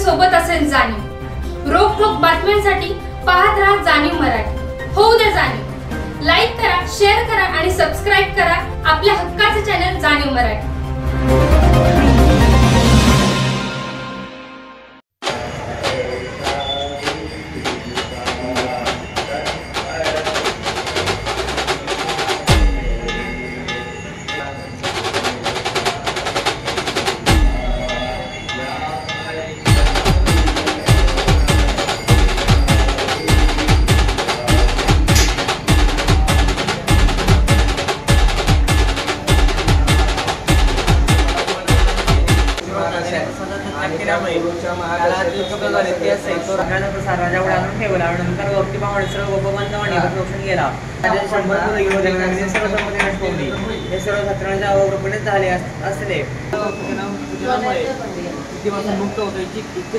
सोबत असेल जाणीव। रोखोक बातम्यांसाठी पाहत राहा जाणीव मराठी। होऊ दे जाणीव। लाईक करा, शेअर करा आणि सबस्क्राईब करा आपल्या हक्काचे चॅनल जाणीव मराठी।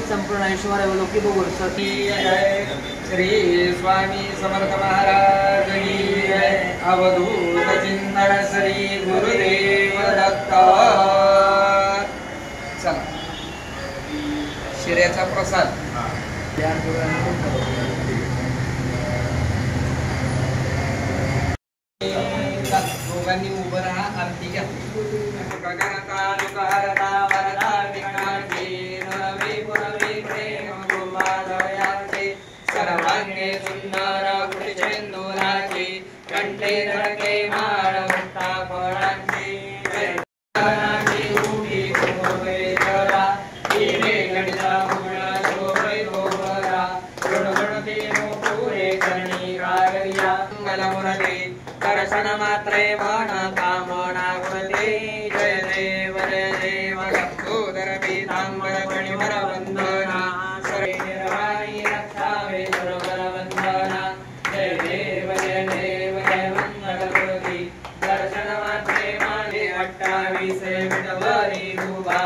संपूर्ण ऐश्वर अवलोकी बघून श्री स्वामी समर्थ महाराज की अवधूत चिंतन श्री गुरुदेव दत्त। चला शिऱ्याचा प्रसाद दोघांनी उभं राहा, आरती घ्या। सर्वांगे सुंदर कुलचेंदुराची कंठे धडके माळ भक्ता फळांची उभी शोभेश्वरा हिरे गणिता मुळा शोभे गोबरा गणगणते मोपुरे करणी रागरिया मंगलमुरते दर्शन मात्रे मन कामना गुणते जय देव लक्षोदर पीतांबर गणिवर वंदना सरे निर्वाणी रक्षावे सर्वर वंदना जय देव जय मंगलमूर्ती दर्शन मात्रे माने 28 विठवरी उभा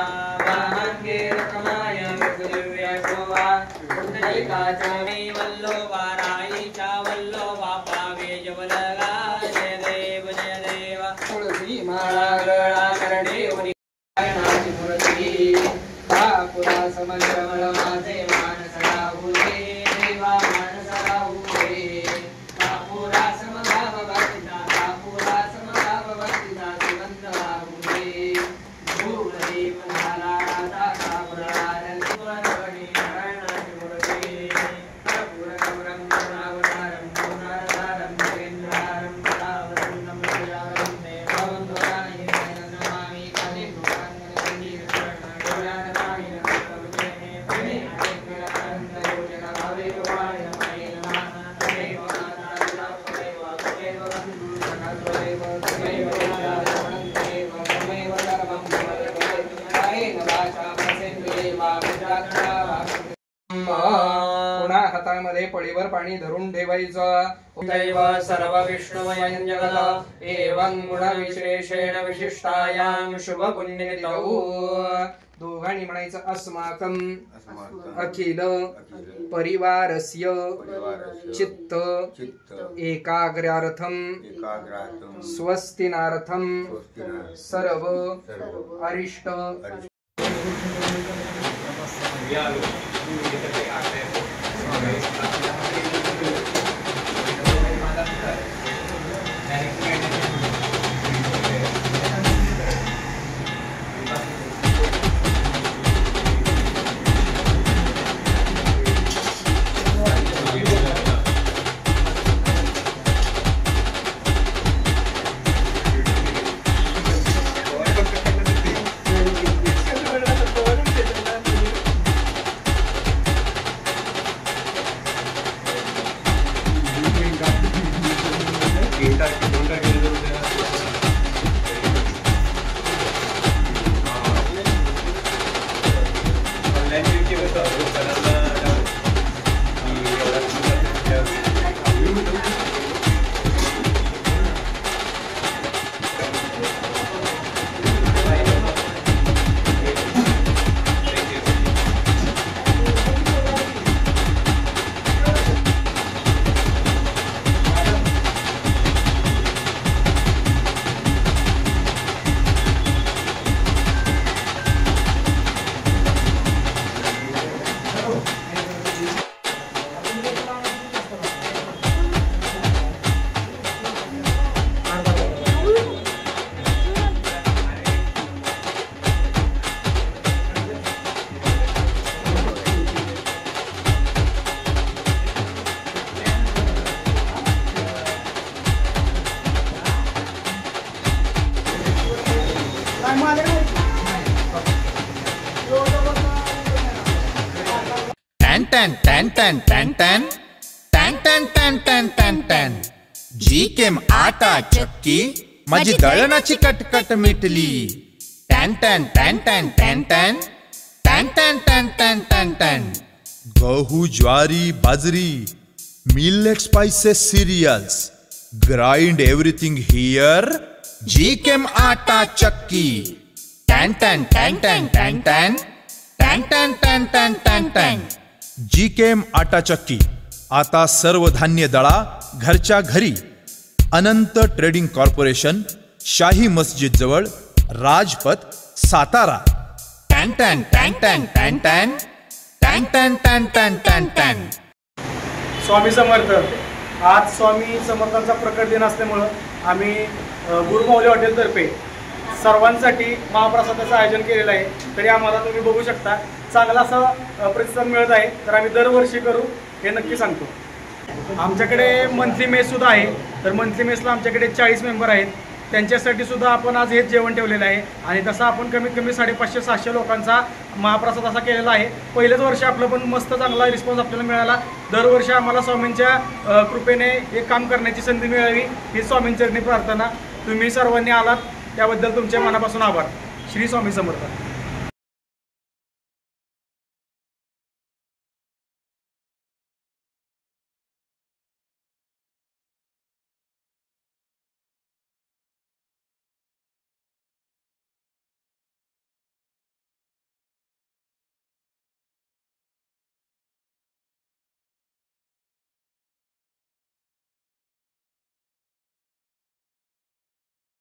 वाहनगे रकमाय दिव्य शोभा कुंडलिकाचा मी वल्लोबा राईच्या वल्लोबा पावे जवलगा जय देव तुळसी माळा गळा करणे मूर्ती पुरा समंद्रमळ माझे मानस राहू दे देवा मानस राहू दे पुरा समभाव भक्तीचा पुरा समभाव भक्तीचा श्रीमंत राहू दे भूल देव झाला राधा सावरार सुवर्ण नारायणाची मूर्ती कर्पूर गौरम करुणावतारम करुणाधारम देवेंद्रहारम सदावरं नमस्यारं देवं द्वाराय नमामि काले पुन्हा हातामध्ये पळीवर पाणी धरून ठेवायचं। दैव सर्व विष्णुमयं जगत एवं गुण विशेषेण विशिष्टायां शुभ पुण्यतिथौ। दोघांनी म्हणायचं अस्माकं अखिल परिवारस्य चित्त एकाग्र्यार्थं स्वस्तिनार्थं सर्व अरिष्ट टॅन टॅन टॅन टॅन टॅन टॅन टॅन टॅन टॅन टॅन टॅन टॅन जी केम आटा चक्की माझी दळणाची कटकट मिटली टॅन टॅन टॅन टॅन टॅन टॅन टॅन टॅन टॅन टॅन टॅन टॅन गहू ज्वारी बाजरी millet spices cereals grind everything here जी केम आटा चक्की टॅन टॅन टॅन टॅन टॅन टॅन टॅन टॅन टॅन टॅन टॅन टॅन जी केम आटा चक्की आता सर्व धान्य दळा घरच्या घरी अनंत ट्रेडिंग कॉर्पोरेशन शाही मस्जिद जवळ राजपथ सातारा टॅन टॅन टॅन टॅन टॅन टॅन टॅन टॅन टॅन टॅन टॅन टॅन स्वामी समर्थ. आज स्वामी समर्थांचा प्रकट दिन असल्यामुळं आम्ही गुरुमाऊली हॉटेलतर्फे सर्वांसाठी महाप्रसादाचं आयोजन केलेलं आहे. तरी आम्हाला तुम्ही बघू शकता चांगला असा प्रतिसाद मिळत आहे. तर आम्ही दरवर्षी करू हे नक्की सांगतो. आमच्याकडे मंथली मेससुद्धा आहे. तर मंथली मेसला आमच्याकडे 40 मेंबर आहेत. त्यांच्यासाठी सुद्धा आपण आज हेच जेवण ठेवलेलं आहे. आणि तसं आपण कमीत कमी 550-600 लोकांचा महाप्रसाद असा केलेला आहे. पहिलंच वर्ष आपलं पण मस्त चांगला रिस्पॉन्स आपल्याला मिळाला. दरवर्षी आम्हाला स्वामींच्या कृपेने एक काम करण्याची संधी मिळावी ही स्वामींचरणी प्रार्थना. तुम्ही सर्वांनी आलात त्याबद्दल तुमच्या मनापासून आभार. श्री स्वामी समर्थ.